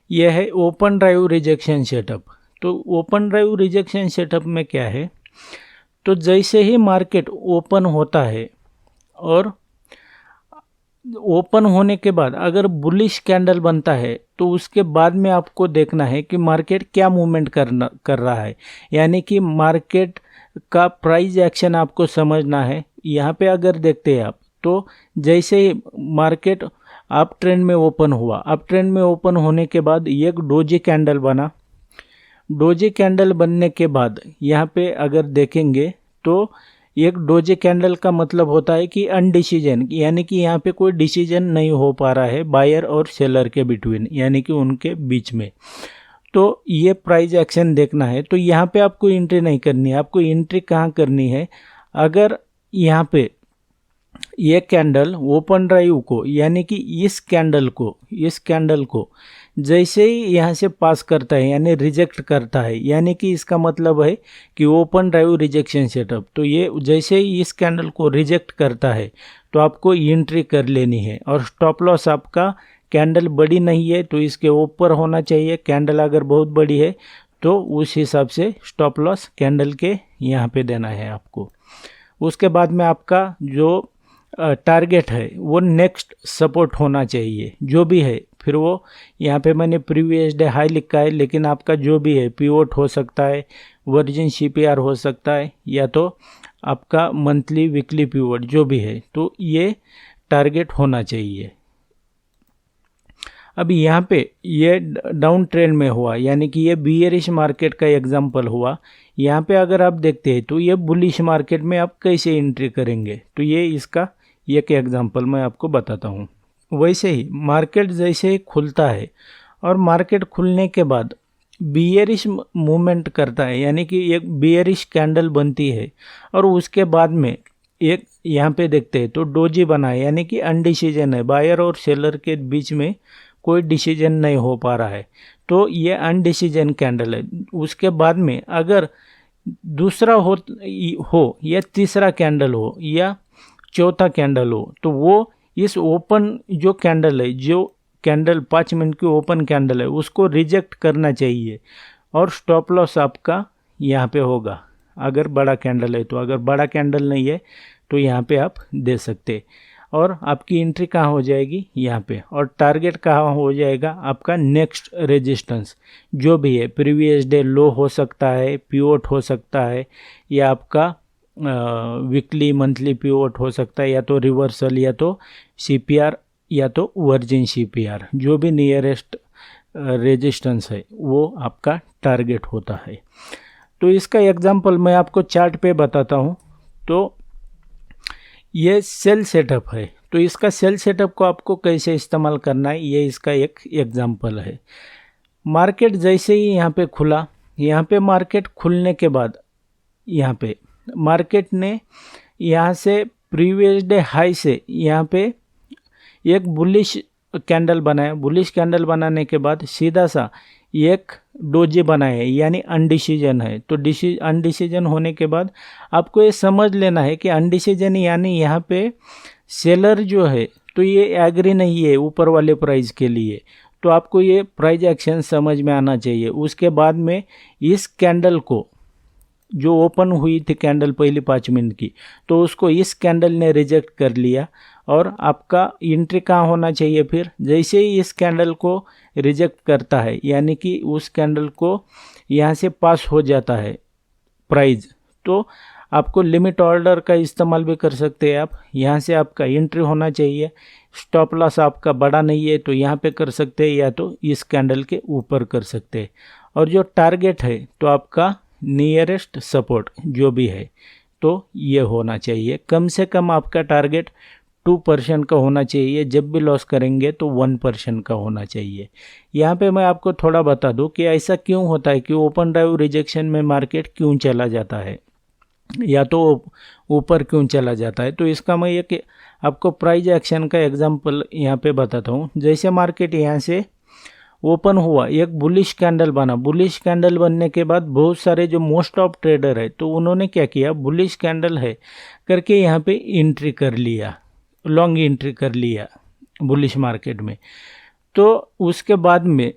यह है open drive rejection setup. तो ओपन ड्राइव रिजेक्शन सेटअप में क्या है, तो जैसे ही मार्केट ओपन होता है और ओपन होने के बाद अगर बुलिश कैंडल बनता है तो उसके बाद में आपको देखना है कि मार्केट क्या मूवमेंट कर रहा है, यानी कि मार्केट का प्राइस एक्शन आपको समझना है। यहाँ पे अगर देखते हैं आप, तो जैसे ही मार्केट अप ट्रेंड में ओपन हुआ, अप ट्रेंड में ओपन होने के बाद एक डोजी कैंडल बना। डोजी कैंडल बनने के बाद यहाँ पे अगर देखेंगे तो एक डोजी कैंडल का मतलब होता है कि अनडिसीजन, यानी कि यहाँ पे कोई डिसीजन नहीं हो पा रहा है बायर और सेलर के बिटवीन, यानी कि उनके बीच में। तो ये प्राइस एक्शन देखना है। तो यहाँ पे आपको एंट्री नहीं करनी है। आपको एंट्री कहाँ करनी है, अगर यहाँ पे ये कैंडल ओपन ड्राइव को, यानी कि इस कैंडल को जैसे ही यहाँ से पास करता है, यानी रिजेक्ट करता है, यानी कि इसका मतलब है कि ओपन ड्राइव रिजेक्शन सेटअप। तो ये जैसे ही इस कैंडल को रिजेक्ट करता है तो आपको एंट्री कर लेनी है। और स्टॉप लॉस आपका, कैंडल बड़ी नहीं है तो इसके ऊपर होना चाहिए, कैंडल अगर बहुत बड़ी है तो उस हिसाब से स्टॉप लॉस कैंडल के यहाँ पे देना है आपको। उसके बाद में आपका जो टारगेट है वो नेक्स्ट सपोर्ट होना चाहिए, जो भी है। फिर वो यहाँ पे मैंने प्रीवियस डे हाई लिखा है, लेकिन आपका जो भी है पिवोट हो सकता है, वर्जिन सीपीआर हो सकता है, या तो आपका मंथली वीकली पिवोट जो भी है, तो ये टारगेट होना चाहिए। अब यहाँ पे ये डाउन ट्रेंड में हुआ, यानी कि ये बियरिश मार्केट का एग्जांपल हुआ। यहाँ पे अगर आप देखते हैं तो ये बुलिश मार्केट में आप कैसे एंट्री करेंगे, तो ये इसका एक एग्जांपल मैं आपको बताता हूँ। वैसे ही मार्केट जैसे ही खुलता है और मार्केट खुलने के बाद बियरिश मूवमेंट करता है, यानी कि एक बियरिश कैंडल बनती है और उसके बाद में एक यहाँ पे देखते हैं तो डोजी बना है, यानी कि अनडिसीजन है, बायर और सेलर के बीच में कोई डिसीजन नहीं हो पा रहा है। तो ये अनडिसीजन कैंडल है। उसके बाद में अगर दूसरा हो या तीसरा कैंडल हो या चौथा कैंडल हो, तो वो इस ओपन जो कैंडल है, जो कैंडल 5 मिनट की ओपन कैंडल है, उसको रिजेक्ट करना चाहिए और स्टॉप लॉस आपका यहाँ पे होगा अगर बड़ा कैंडल है तो। अगर बड़ा कैंडल नहीं है तो यहाँ पे आप दे सकते, और आपकी एंट्री कहाँ हो जाएगी, यहाँ पे। और टारगेट कहाँ हो जाएगा आपका, नेक्स्ट रेजिस्टेंस जो भी है, प्रीवियस डे लो हो सकता है, पिवोट हो सकता है, या आपका वीकली मंथली पिवोट हो सकता है, या तो रिवर्सल, या तो सीपीआर, या तो वर्जिन सीपीआर, जो भी नियरेस्ट रेजिस्टेंस है वो आपका टारगेट होता है। तो इसका एग्जांपल मैं आपको चार्ट पे बताता हूँ। तो ये सेल सेटअप है, तो इसका सेल सेटअप को आपको कैसे इस्तेमाल करना है, ये इसका एक एग्जांपल है। मार्केट जैसे ही यहाँ पे खुला, यहाँ पे मार्केट खुलने के बाद यहाँ पे मार्केट ने यहाँ से प्रीवियस डे हाई से यहाँ पे एक बुलिश कैंडल बनाया। बुलिश कैंडल बनाने के बाद सीधा सा एक डोजी बनाए, यानी अनडिसीजन है। तो अनडिसीजन होने के बाद आपको ये समझ लेना है कि अनडिसीजन यानी यहाँ पे सेलर जो है तो ये एग्री नहीं है ऊपर वाले प्राइस के लिए। तो आपको ये प्राइस एक्शन समझ में आना चाहिए। उसके बाद में इस कैंडल को, जो ओपन हुई थी कैंडल पहली 5 मिनट की, तो उसको इस कैंडल ने रिजेक्ट कर लिया। और आपका एंट्री कहाँ होना चाहिए, फिर जैसे ही इस कैंडल को रिजेक्ट करता है, यानी कि उस कैंडल को यहाँ से पास हो जाता है प्राइस, तो आपको लिमिट ऑर्डर का इस्तेमाल भी कर सकते हैं आप। यहाँ से आपका एंट्री होना चाहिए। स्टॉप लॉस आपका बड़ा नहीं है तो यहाँ पे कर सकते हैं, या तो इस कैंडल के ऊपर कर सकते हैं। और जो टारगेट है तो आपका नियरेस्ट सपोर्ट जो भी है तो ये होना चाहिए। कम से कम आपका टारगेट 2% का होना चाहिए। जब भी लॉस करेंगे तो 1% का होना चाहिए। यहाँ पे मैं आपको थोड़ा बता दूं कि ऐसा क्यों होता है कि ओपन ड्राइव रिजेक्शन में मार्केट क्यों चला जाता है, या तो ऊपर क्यों चला जाता है। तो इसका मैं एक आपको प्राइस एक्शन का एग्जांपल यहाँ पे बताता हूँ। जैसे मार्केट यहाँ से ओपन हुआ, एक बुलिश कैंडल बना। बुलिश कैंडल बनने के बाद बहुत सारे जो मोस्ट ऑफ ट्रेडर है तो उन्होंने क्या किया, बुलिश कैंडल है करके यहाँ पे एंट्री कर लिया, लॉन्ग एंट्री कर लिया बुलिश मार्केट में। तो उसके बाद में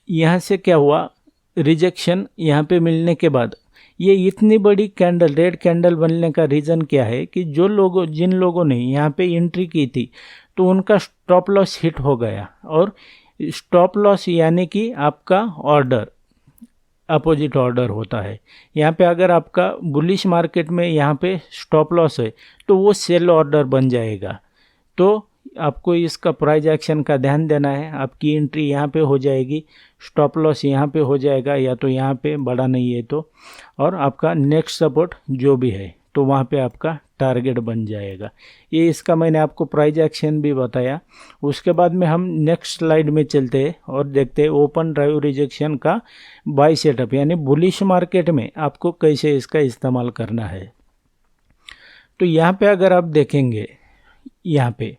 यहाँ से क्या हुआ, रिजेक्शन यहाँ पे मिलने के बाद ये इतनी बड़ी कैंडल, रेड कैंडल बनने का रीज़न क्या है कि जिन लोगों ने यहाँ पे एंट्री की थी तो उनका स्टॉप लॉस हिट हो गया। और स्टॉप लॉस यानी कि आपका ऑर्डर, अपोजिट ऑर्डर होता है। यहाँ पे अगर आपका बुलिश मार्केट में यहाँ पे स्टॉप लॉस है तो वो सेल ऑर्डर बन जाएगा। तो आपको इसका प्राइस एक्शन का ध्यान देना है। आपकी एंट्री यहाँ पे हो जाएगी, स्टॉप लॉस यहाँ पे हो जाएगा, या तो यहाँ पे बड़ा नहीं है तो, और आपका नेक्स्ट सपोर्ट जो भी है तो वहाँ पे आपका टारगेट बन जाएगा। ये इसका मैंने आपको प्राइस एक्शन भी बताया। उसके बाद में हम नेक्स्ट स्लाइड में चलते हैं और देखते हैं ओपन ड्राइव रिजेक्शन का बाय सेटअप, यानी बुलिश मार्केट में आपको कैसे इसका इस्तेमाल करना है। तो यहाँ पे अगर आप देखेंगे यहाँ पे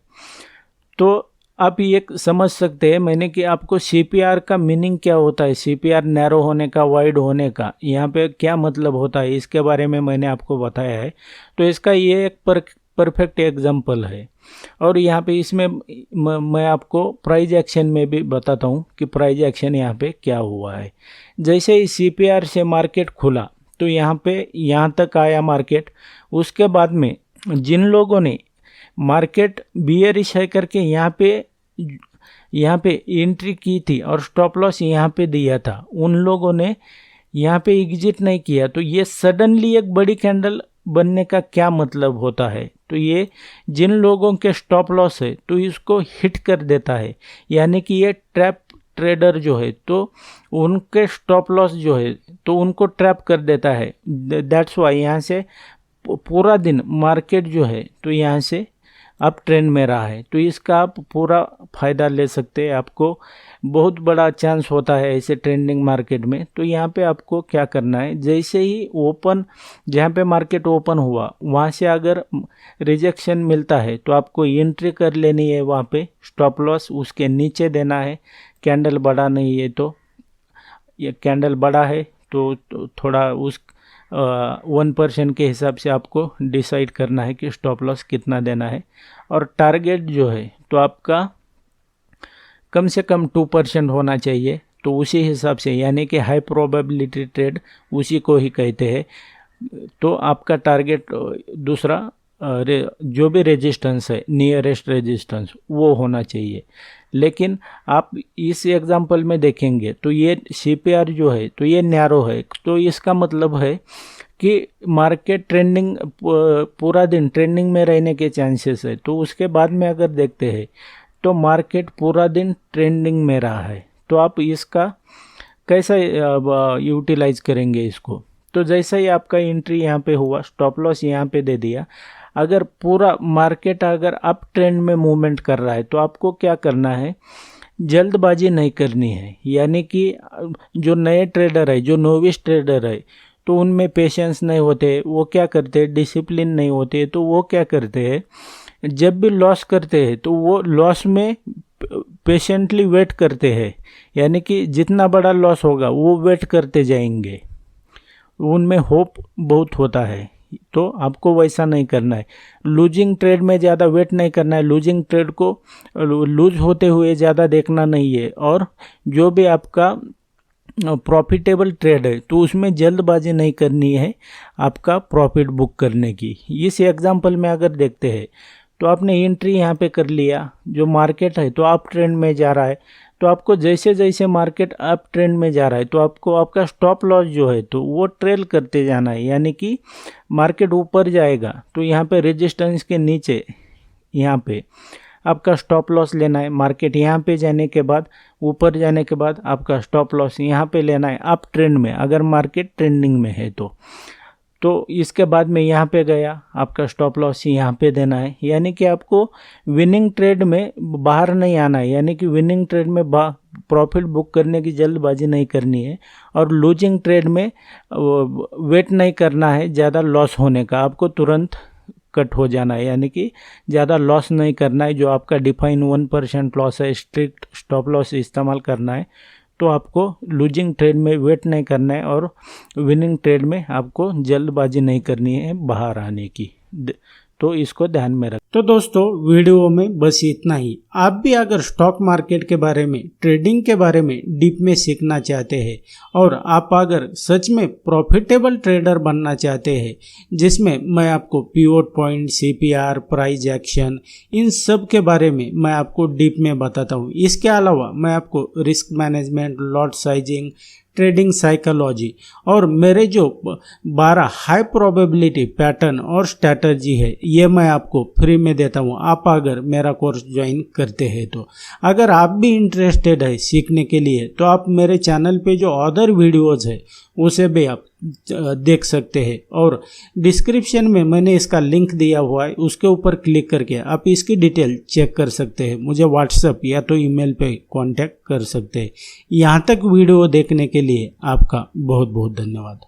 तो आप ये समझ सकते हैं मैंने कि आपको सीपीआर का मीनिंग क्या होता है, सीपीआर नैरो होने का, वाइड होने का, यहाँ पे क्या मतलब होता है, इसके बारे में मैंने आपको बताया है। तो इसका ये एक परफेक्ट एग्जांपल है। और यहाँ पे इसमें मैं आपको प्राइस एक्शन में भी बताता हूँ कि प्राइस एक्शन यहाँ पे क्या हुआ है। जैसे ही सीपीआर से मार्केट खुला तो यहाँ पे यहाँ तक आया मार्केट। उसके बाद में जिन लोगों ने मार्केट बियरिश है करके यहाँ पे एंट्री की थी और स्टॉप लॉस यहाँ पे दिया था, उन लोगों ने यहाँ पे एग्जिट नहीं किया। तो ये सडनली एक बड़ी कैंडल बनने का क्या मतलब होता है, तो ये जिन लोगों के स्टॉप लॉस है तो इसको हिट कर देता है, यानी कि ये ट्रैप ट्रेडर जो है तो उनके स्टॉप लॉस जो है तो उनको ट्रैप कर देता है। दैट्स वाई यहाँ से पूरा दिन मार्केट जो है तो यहाँ से अप ट्रेंड में रहा है। तो इसका आप पूरा फ़ायदा ले सकते हैं। आपको बहुत बड़ा चांस होता है ऐसे ट्रेंडिंग मार्केट में। तो यहाँ पे आपको क्या करना है, जैसे ही जहाँ पे मार्केट ओपन हुआ वहाँ से अगर रिजेक्शन मिलता है तो आपको एंट्री कर लेनी है, वहाँ पे स्टॉप लॉस उसके नीचे देना है। कैंडल बड़ा नहीं है तो, ये कैंडल बड़ा है तो थोड़ा उस 1% के हिसाब से आपको डिसाइड करना है कि स्टॉप लॉस कितना देना है। और टारगेट जो है तो आपका कम से कम 2% होना चाहिए। तो उसी हिसाब से, यानी कि हाई प्रोबेबिलिटी ट्रेड उसी को ही कहते हैं। तो आपका टारगेट दूसरा जो भी रेजिस्टेंस है, नियरेस्ट रेजिस्टेंस, वो होना चाहिए। लेकिन आप इस एग्जांपल में देखेंगे तो ये सीपीआर जो है तो ये नैरो है। तो इसका मतलब है कि मार्केट ट्रेंडिंग, पूरा दिन ट्रेंडिंग में रहने के चांसेस है। तो उसके बाद में अगर देखते हैं तो मार्केट पूरा दिन ट्रेंडिंग में रहा है। तो आप इसका कैसा यूटिलाइज करेंगे इसको, तो जैसा ही आपका एंट्री यहाँ पे हुआ, स्टॉप लॉस यहाँ पे दे दिया। अगर पूरा मार्केट अगर अप ट्रेंड में मूवमेंट कर रहा है तो आपको क्या करना है, जल्दबाजी नहीं करनी है। यानी कि जो नए ट्रेडर है, जो नोविस ट्रेडर है, तो उनमें पेशेंस नहीं होते, वो क्या करते हैं, डिसिप्लिन नहीं होते। तो वो क्या करते हैं, जब भी लॉस करते हैं तो वो लॉस में पेशेंटली वेट करते हैं, यानी कि जितना बड़ा लॉस होगा वो वेट करते जाएंगे, उनमें होप बहुत होता है। तो आपको वैसा नहीं करना है। लूजिंग ट्रेड में ज़्यादा वेट नहीं करना है, लूजिंग ट्रेड को लूज होते हुए ज़्यादा देखना नहीं है। और जो भी आपका प्रॉफिटेबल ट्रेड है तो उसमें जल्दबाजी नहीं करनी है आपका प्रॉफिट बुक करने की। इस एग्जांपल में अगर देखते हैं तो आपने एंट्री यहाँ पे कर लिया, जो मार्केट है तो अप ट्रेंड में जा रहा है। तो आपको जैसे जैसे मार्केट अप ट्रेंड में जा रहा है तो आपको आपका स्टॉप लॉस जो है तो वो ट्रेल करते जाना है। यानी कि मार्केट ऊपर जाएगा तो यहाँ पे रेजिस्टेंस के नीचे यहाँ पे आपका स्टॉप लॉस लेना है। मार्केट यहाँ पे जाने के बाद, ऊपर जाने के बाद आपका स्टॉप लॉस यहाँ पे लेना है अप ट्रेंड में, अगर मार्केट ट्रेंडिंग में है तो इसके बाद में यहाँ पे गया, आपका स्टॉप लॉस यहाँ पे देना है। यानी कि आपको विनिंग ट्रेड में बाहर नहीं आना है, यानी कि विनिंग ट्रेड में प्रॉफिट बुक करने की जल्दबाजी नहीं करनी है। और लूजिंग ट्रेड में वेट नहीं करना है ज़्यादा लॉस होने का, आपको तुरंत कट हो जाना है। यानी कि ज़्यादा लॉस नहीं करना है, जो आपका डिफाइन 1% लॉस है, स्ट्रिक्ट स्टॉप लॉस इस्तेमाल करना है। तो आपको लूजिंग ट्रेड में वेट नहीं करना है और विनिंग ट्रेड में आपको जल्दबाजी नहीं करनी है बाहर आने की। तो इसको ध्यान में रख। तो दोस्तों वीडियो में बस इतना ही। आप भी अगर स्टॉक मार्केट के बारे में, ट्रेडिंग के बारे में डीप में सीखना चाहते हैं और आप अगर सच में प्रॉफिटेबल ट्रेडर बनना चाहते हैं, जिसमें मैं आपको pivot point, CPR, price action, इन सब के बारे में मैं आपको डीप में बताता हूँ। इसके अलावा मैं आपको risk management, lot sizing, trading psychology और मेरे जो 12 हाई प्रोबेबिलिटी पैटर्न और स्ट्रैटेजी है, ये मैं आपको फ्री में देता हूँ आप अगर मेरा कोर्स ज्वाइन करते हैं तो। अगर आप भी इंटरेस्टेड है सीखने के लिए तो आप मेरे चैनल पे जो अदर वीडियोज़ है उसे भी आप देख सकते हैं और डिस्क्रिप्शन में मैंने इसका लिंक दिया हुआ है, उसके ऊपर क्लिक करके आप इसकी डिटेल चेक कर सकते हैं। मुझे व्हाट्सएप या तो ईमेल पे कांटेक्ट कर सकते हैं। यहाँ तक वीडियो देखने के लिए आपका बहुत बहुत धन्यवाद।